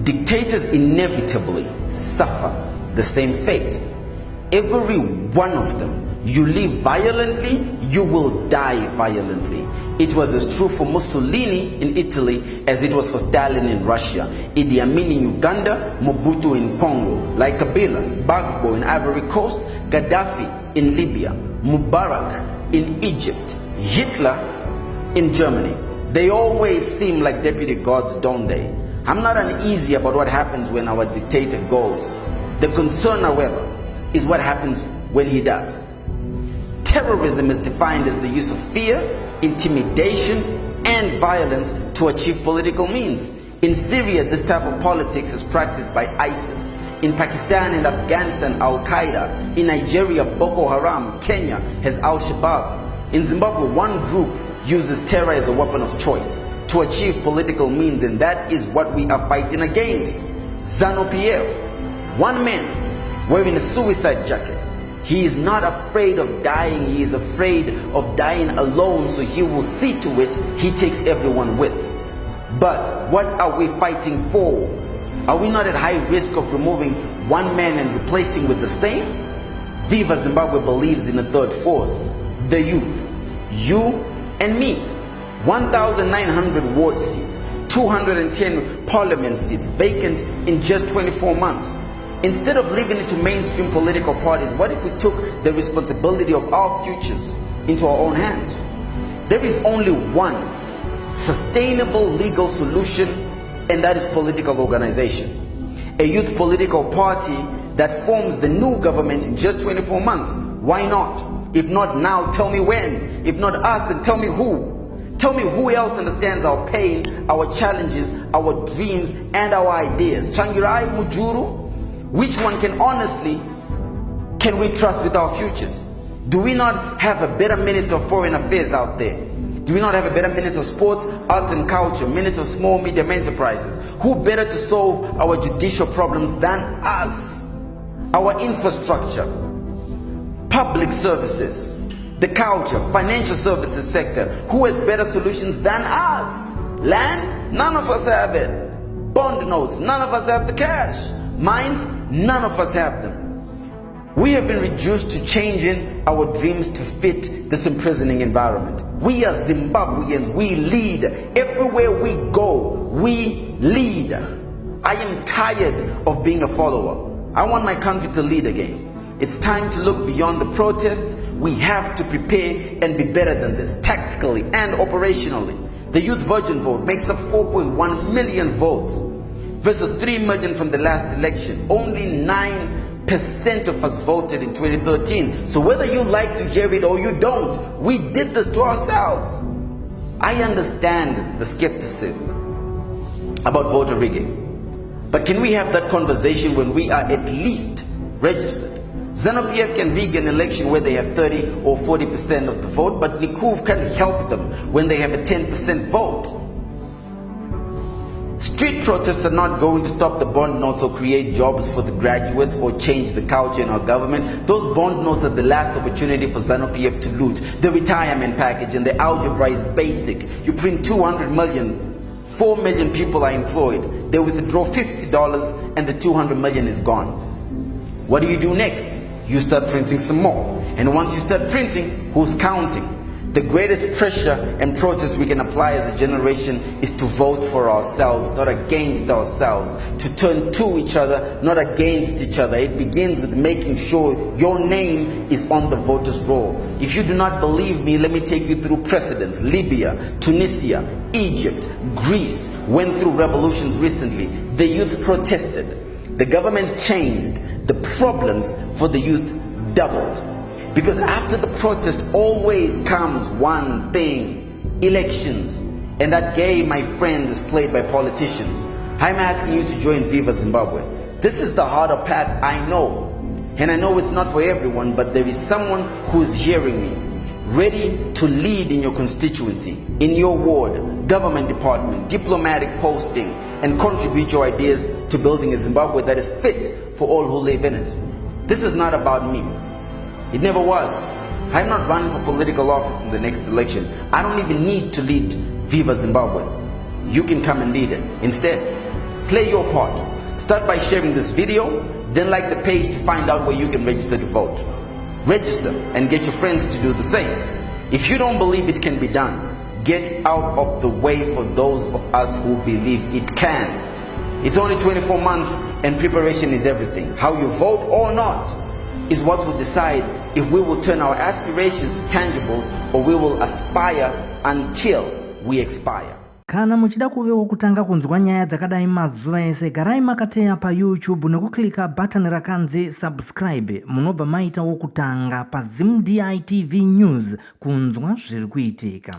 Dictators inevitably suffer the same fate. Every one of them. You live violently, you will die violently. It was as true for Mussolini in Italy as it was for Stalin in Russia, Idi Amin in Uganda, Mobutu in Congo, like Kabila, Gbagbo in Ivory Coast, Gaddafi in Libya, Mubarak in Egypt, Hitler in Germany. They always seem like deputy gods, don't they? I'm not uneasy about what happens when our dictator goes. The concern, however, is what happens when he does. Terrorism is defined as the use of fear, intimidation, and violence to achieve political means. In Syria, this type of politics is practiced by ISIS. In Pakistan and Afghanistan, Al-Qaeda. In Nigeria, Boko Haram. Kenya has Al-Shabaab. In Zimbabwe, one group uses terror as a weapon of choice to achieve political means, and that is what we are fighting against. ZANU-PF, one man wearing a suicide jacket. He is not afraid of dying, he is afraid of dying alone, so he will see to it he takes everyone with. But what are we fighting for? Are we not at high risk of removing one man and replacing with the same? Viva Zimbabwe believes in a third force, the youth, you and me. 1,900 ward seats, 210 parliament seats vacant in just 24 months. Instead of leaving it to mainstream political parties, what if we took the responsibility of our futures into our own hands? There is only one sustainable legal solution, and that is political organization. A youth political party that forms the new government in just 24 months. Why not? If not now, tell me when. If not us, then tell me who. Tell me who else understands our pain, our challenges, our dreams, and our ideas. Changirai, Mujuru? Which one can we trust with our futures? Do we not have a better Minister of Foreign Affairs out there? Do we not have a better Minister of Sports, Arts and Culture, Minister of Small Medium Enterprises? Who better to solve our judicial problems than us? Our infrastructure, public services, the culture, financial services sector. Who has better solutions than us? Land? None of us have it. Bond notes? None of us have the cash. Mines? None of us have them. We have been reduced to changing our dreams to fit this imprisoning environment. We are Zimbabweans. We lead. Everywhere we go, we lead. I am tired of being a follower. I want my country to lead again. It's time to look beyond the protests. We have to prepare and be better than this, tactically and operationally. The Youth Virgin Vote makes up 4.1 million votes versus 3 million from the last election. Only 9% of us voted in 2013. So whether you like to hear it or you don't, we did this to ourselves. I understand the skepticism about voter rigging, but can we have that conversation when we are at least registered? ZANU-PF can rig an election where they have 30 or 40% of the vote, but Likuv can help them when they have a 10% vote. Street protests are not going to stop the bond notes or create jobs for the graduates or change the culture in our government. Those bond notes are the last opportunity for ZANU-PF to loot. The retirement package and the algebra is basic. You print 200 million, 4 million people are employed. They withdraw $50 and the 200 million is gone. What do you do next? You start printing some more. And once you start printing, who's counting? The greatest pressure and protest we can apply as a generation is to vote for ourselves, not against ourselves. To turn to each other, not against each other. It begins with making sure your name is on the voters' roll. If you do not believe me, let me take you through precedents. Libya, Tunisia, Egypt, Greece went through revolutions recently. The youth protested. The government changed. The problems for the youth doubled. Because after the protest always comes one thing: elections. And that game, my friends, is played by politicians. I'm asking you to join Viva Zimbabwe. This is the harder path, I know. And I know it's not for everyone, but there is someone who is hearing me, ready to lead in your constituency, in your ward, government department, diplomatic posting, and contribute your ideas to building a Zimbabwe that is fit for all who live in it. This is not about me. It never was. I'm not running for political office in the next election. I don't even need to lead Viva Zimbabwe. You can come and lead it. Instead, Play your part. Start by sharing this video, then like the page to find out where you can register to vote. Register and get your friends to do the same. If you don't believe it can be done, get out of the way for those of us who believe it can. It's only 24 months and preparation is everything. How you vote or not is what will decide if we will turn our aspirations to tangibles or we will aspire until we expire. Kana muchida kuvewa kutanga kunzwa nyaya dzakadai mazuva ese, garai makateya pa YouTube nekuklika button rakanzi subscribe. Munobva maita wokutanga pa ZimdiTv News kunzwa zviri kuitika.